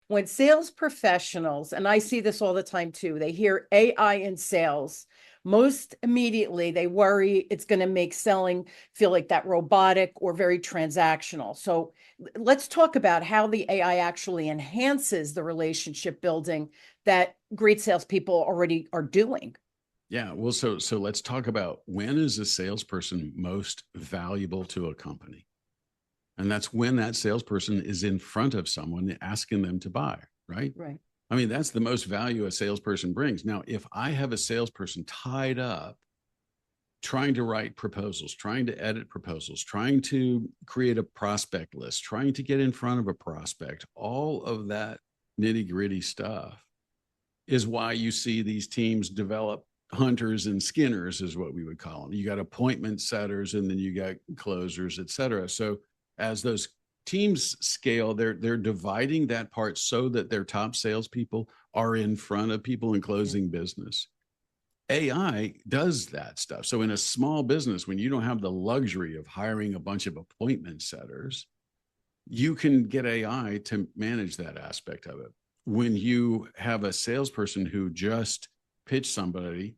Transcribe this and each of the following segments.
when sales professionals, and I see this all the time too, they hear AI in sales, most immediately they worry it's going to make selling feel like that robotic or very transactional. So let's talk about how the AI actually enhances the relationship building that great salespeople already are doing. Yeah, well, so let's talk about when is a salesperson most valuable to a company? And that's when that salesperson is in front of someone asking them to buy, right? Right. I mean, that's the most value a salesperson brings. Now, if I have a salesperson tied up trying to write proposals, trying to edit proposals, trying to create a prospect list, trying to get in front of a prospect, all of that nitty gritty stuff is why you see these teams develop hunters and skinners, is what we would call them. You got appointment setters, and then you got closers, et cetera. So as those teams scale, they're dividing that part so that their top salespeople are in front of people and closing business. AI does that stuff. So in a small business, when you don't have the luxury of hiring a bunch of appointment setters, you can get AI to manage that aspect of it. When you have a salesperson who just pitched somebody,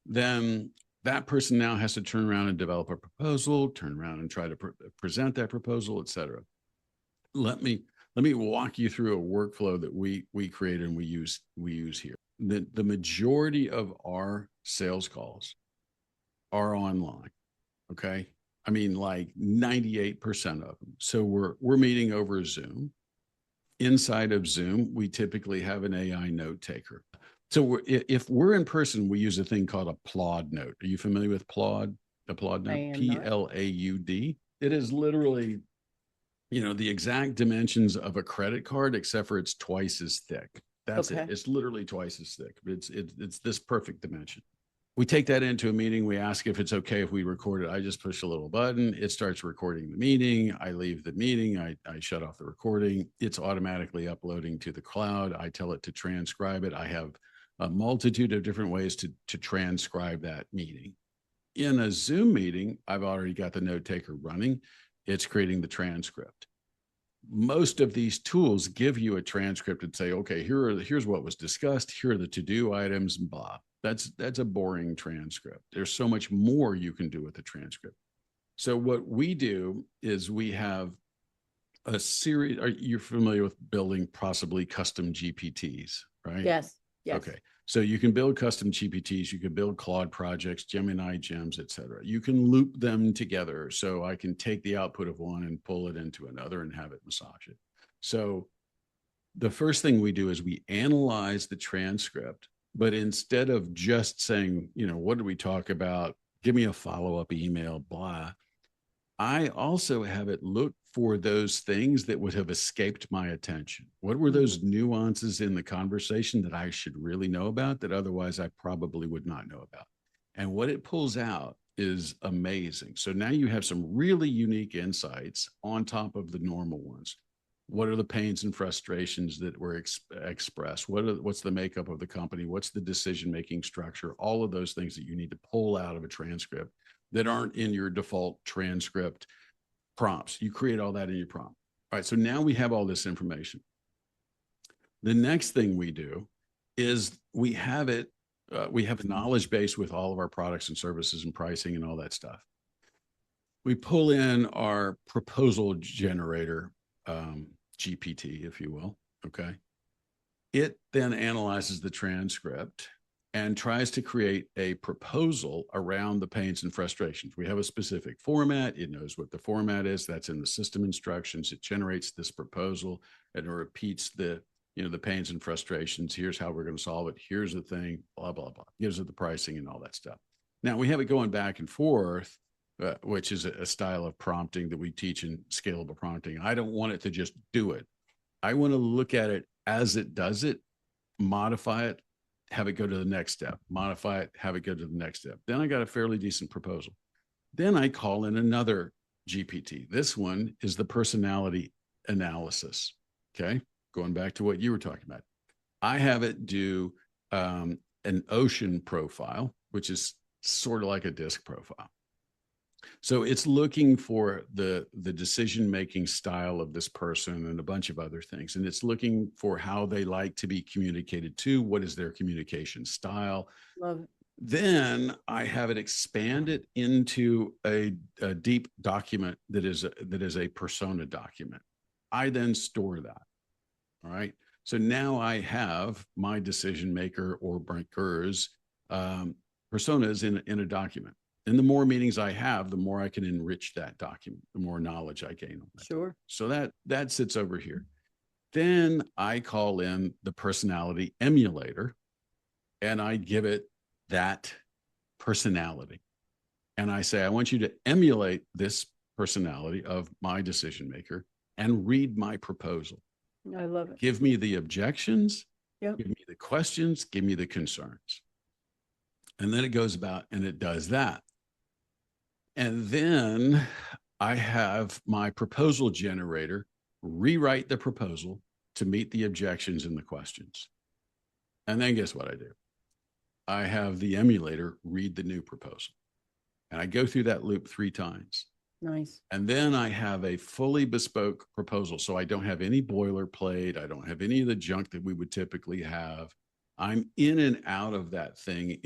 then that person now has to turn around and develop a proposal, turn around and try to present that proposal, et cetera. Let me walk you through a workflow that we created and we use here. The majority of our sales calls are online. Okay. I mean, like 98% of them. So we're meeting over Zoom. Inside of Zoom, we typically have an AI note taker. So if we're in person, we use a thing called a Plaud note. Are you familiar with Plaud? The Plaud I note, am not. PLAUD. It is literally, the exact dimensions of a credit card, except for it's twice as thick. That's it. Okay. It's literally twice as thick. It's this perfect dimension. We take that into a meeting. We ask if it's okay if we record it. I just push a little button. It starts recording the meeting. I leave the meeting. I shut off the recording. It's automatically uploading to the cloud. I tell it to transcribe it. I have a multitude of different ways to transcribe that meeting. In a Zoom meeting, I've already got the note taker running. It's creating the transcript. Most of these tools give you a transcript and say, okay, here's what was discussed. Here are the to-do items, and blah. That's a boring transcript. There's so much more you can do with the transcript. So what we do is we have a series. You're familiar with building possibly custom GPTs, right? Yes. Yes. Okay. So you can build custom GPTs, you can build Claude projects, Gemini gems, et cetera. You can loop them together. So I can take the output of one and pull it into another and have it massage it. So the first thing we do is we analyze the transcript, but instead of just saying, what did we talk about? Give me a follow-up email, blah. I also have it look for those things that would have escaped my attention. What were those nuances in the conversation that I should really know about that otherwise I probably would not know about? And what it pulls out is amazing. So now you have some really unique insights on top of the normal ones. What are the pains and frustrations that were expressed? What's the makeup of the company? What's the decision-making structure? All of those things that you need to pull out of a transcript that aren't in your default transcript prompts. You create all that in your prompt. All right, so now we have all this information. The next thing we do is we have a knowledge base with all of our products and services and pricing and all that stuff. We pull in our proposal generator, GPT, if you will, okay? It then analyzes the transcript and tries to create a proposal around the pains and frustrations. We have a specific format. It knows what the format is. That's in the system instructions. It generates this proposal and it repeats the pains and frustrations. Here's how we're going to solve it. Here's the thing, blah, blah, blah. Gives it the pricing and all that stuff. Now we have it going back and forth, which is a style of prompting that we teach in scalable prompting. I don't want it to just do it. I want to look at it as it does it, modify it, have it go to the next step, modify it, have it go to the next step. Then I got a fairly decent proposal. Then I call in another GPT. This one is the personality analysis. Okay. Going back to what you were talking about. I have it do an ocean profile, which is sort of like a disc profile. So it's looking for the decision-making style of this person and a bunch of other things. And it's looking for how they like to be communicated to, what is their communication style. Love it. Then I have it expanded into a deep document that is a persona document. I then store that. All right. So now I have my decision maker or breakers personas in a document. And the more meetings I have, the more I can enrich that document, the more knowledge I gain on that. Sure. So that sits over here. Then I call in the personality emulator and I give it that personality. And I say, I want you to emulate this personality of my decision maker and read my proposal. I love it. Give me the objections, Yep. give me the questions, give me the concerns. And then it goes about and it does that. And then I have my proposal generator rewrite the proposal to meet the objections and the questions. And then guess what I do? I have the emulator read the new proposal. And I go through that loop 3 times. Nice. And then I have a fully bespoke proposal. So I don't have any boilerplate. I don't have any of the junk that we would typically have. I'm in and out of that thing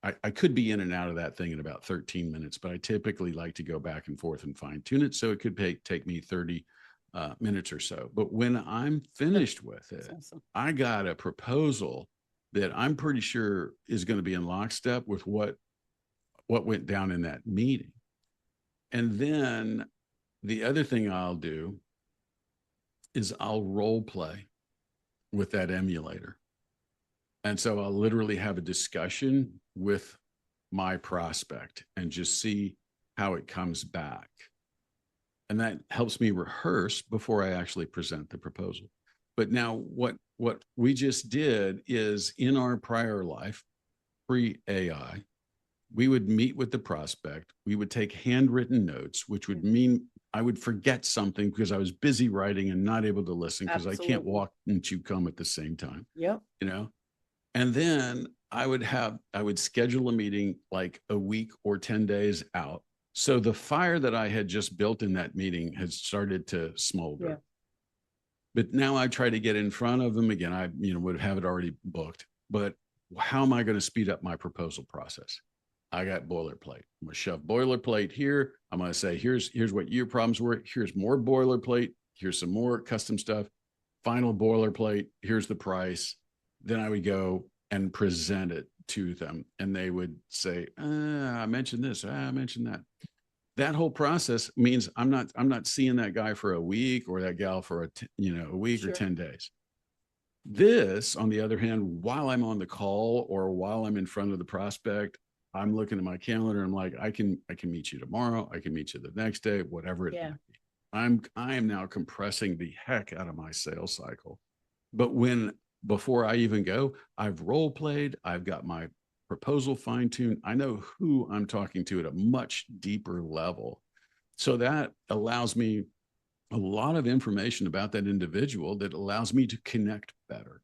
I could be in and out of that thing in about 13 minutes, but I typically like to go back and forth and fine tune it. So it could take me 30 minutes or so. But when I'm finished with it, Awesome. I got a proposal that I'm pretty sure is going to be in lockstep with what went down in that meeting. And then the other thing I'll do is I'll role play with that emulator. And so I'll literally have a discussion with my prospect and just see how it comes back. And that helps me rehearse before I actually present the proposal. But now what we just did is in our prior life, pre-AI, we would meet with the prospect. We would take handwritten notes, which would mean I would forget something because I was busy writing and not able to listen because I can't walk and chew gum at the same time. Yep. You know, and then I would schedule a meeting like a week or 10 days out. So the fire that I had just built in that meeting had started to smolder. Yeah. But now I try to get in front of them again. I would have it already booked. But how am I going to speed up my proposal process? I got boilerplate. I'm going to shove boilerplate here. I'm going to say, here's what your problems were. Here's more boilerplate. Here's some more custom stuff. Final boilerplate. Here's the price. Then I would go and present it to them. And they would say, I mentioned this. I mentioned that. That whole process means I'm not seeing that guy for a week or that gal for a week Sure. or 10 days. This, on the other hand, while I'm on the call or while I'm in front of the prospect, I'm looking at my calendar. I'm like, I can meet you tomorrow. I can meet you the next day, whatever it might be. I am now compressing the heck out of my sales cycle. But before I even go, I've role played. I've got my proposal fine tuned. I know who I'm talking to at a much deeper level. So that allows me a lot of information about that individual that allows me to connect better.